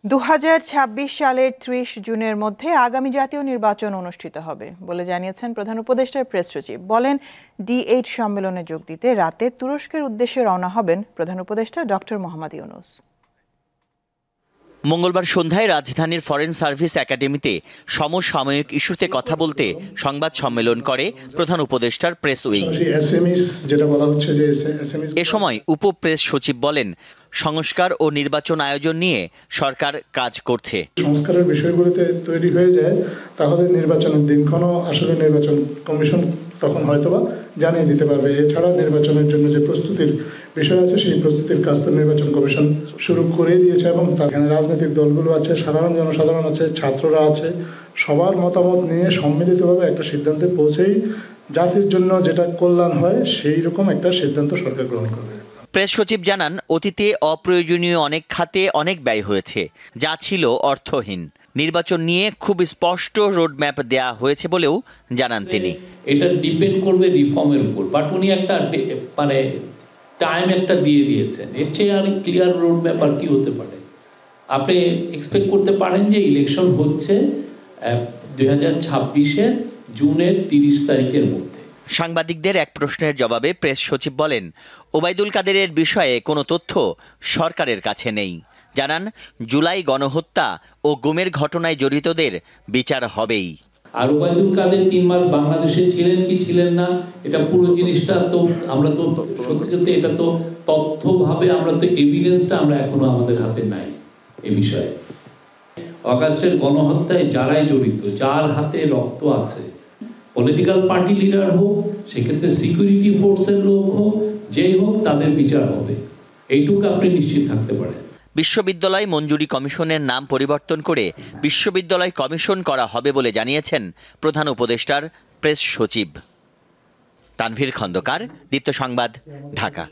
2026 সালের 30 জুনের মধ্যে আগামী জাতীয় নির্বাচন অনুষ্ঠিত হবে বলে জানিয়েছেন প্রধান উপদেষ্টার প্রেস সচিব। বলেন, D8 সম্মেলনে যোগ দিতে রাতে তুরস্কের উদ্দেশ্যে রওনা হবেন প্রধান উপদেষ্টা ডক্টর মোহাম্মদ ইউনূস। মঙ্গলবার সন্ধ্যায় রাজধানীর ফরেন সার্ভিস একাডেমিতে সমসাময়িক ইস্যুতে কথা বলতে সংবাদ সম্মেলন করে প্রধান উপদেষ্টার প্রেস উইং। এ সময় উপপ্রেস সচিব বলেন, সংস্কার ও নির্বাচন আয়োজন নিয়ে সরকার কাজ করছে। সংস্কারের বিষয়গুলোতে তৈরি হয়ে যায় তাহলে নির্বাচনের দিনক্ষণও আসলে নির্বাচন কমিশন তখন হয়তোবা জানিয়ে দিতে পারবে। এছাড়া নির্বাচনের জন্য যে প্রস্তুতির বিষয় আছে সেই প্রস্তুতির কাজ তো নির্বাচন কমিশন শুরু করে দিয়েছে এবং এখানে রাজনৈতিক দলগুলো আছে, সাধারণ জনসাধারণ আছে, ছাত্ররা আছে, সবার মতামত নিয়ে সম্মিলিতভাবে একটা সিদ্ধান্তে পৌঁছেই জাতির জন্য যেটা কল্যাণ হয় সেই রকম একটা সিদ্ধান্ত সরকার গ্রহণ করবে। প্রেস সচিব জানান, অতীতে অপ্রয়োজনীয় অনেক খাতে অনেক ব্যয় হয়েছে, যা ছিল অর্থহীন। নির্বাচন নিয়ে খুব স্পষ্ট রোডম্যাপ দেয়া হয়েছে বলেও জানান তিনি। এটা ডিপেন্ড করবে রিফর্মের উপর, বাট উনি একটা মানে টাইম একটা দিয়ে দিয়েছেন। এর চেয়ে আর ক্লিয়ার রোডম্যাপ আর কি হতে পারে? আপনি এক্সপেক্ট করতে পারেন যে ইলেকশন হচ্ছে 2026-এর জুনের 30 তারিখের মধ্যে। সাংবাদিকদের এক প্রশ্নের জবাবে প্রেস সচিব বলেন, ওবায়দুল কাদেরের বিষয়ে কোনো তথ্য সরকারের কাছে নেই। জানান, জুলাই গণহত্যা ও গুমের ঘটনায় জড়িতদের বিচার হবেই। আর ওবায়দুল কাদের 3 মাস বাংলাদেশে ছিলেন কি ছিলেন না, এটা পুরো জিনিসটা তো আমরা তো সত্যি সত্যি এটা তো তথ্যভাবে আমরা তো এভিডেন্সটা আমরা এখনো আমাদের হাতে নাই এ বিষয়ে। অগাস্টের গণহত্যায় যারাই জড়িত, যার হাতে রক্ত আছে, পলিটিক্যাল পার্টি লিডার হোক, সেক্ষেত্রে সিকিউরিটি ফোর্সের লোক হোক, যেই হোক, তাদের বিচার হবে, এইটুকু আপনি নিশ্চিত থাকতে পারেন। বিশ্ববিদ্যালয় মঞ্জুরি কমিশনের নাম পরিবর্তন করে বিশ্ববিদ্যালয় কমিশন করা হবে বলে জানিয়েছেন প্রধান উপদেষ্টার প্রেস সচিব। তানভীর খন্দকার, দীপ্ত সংবাদ, ঢাকা।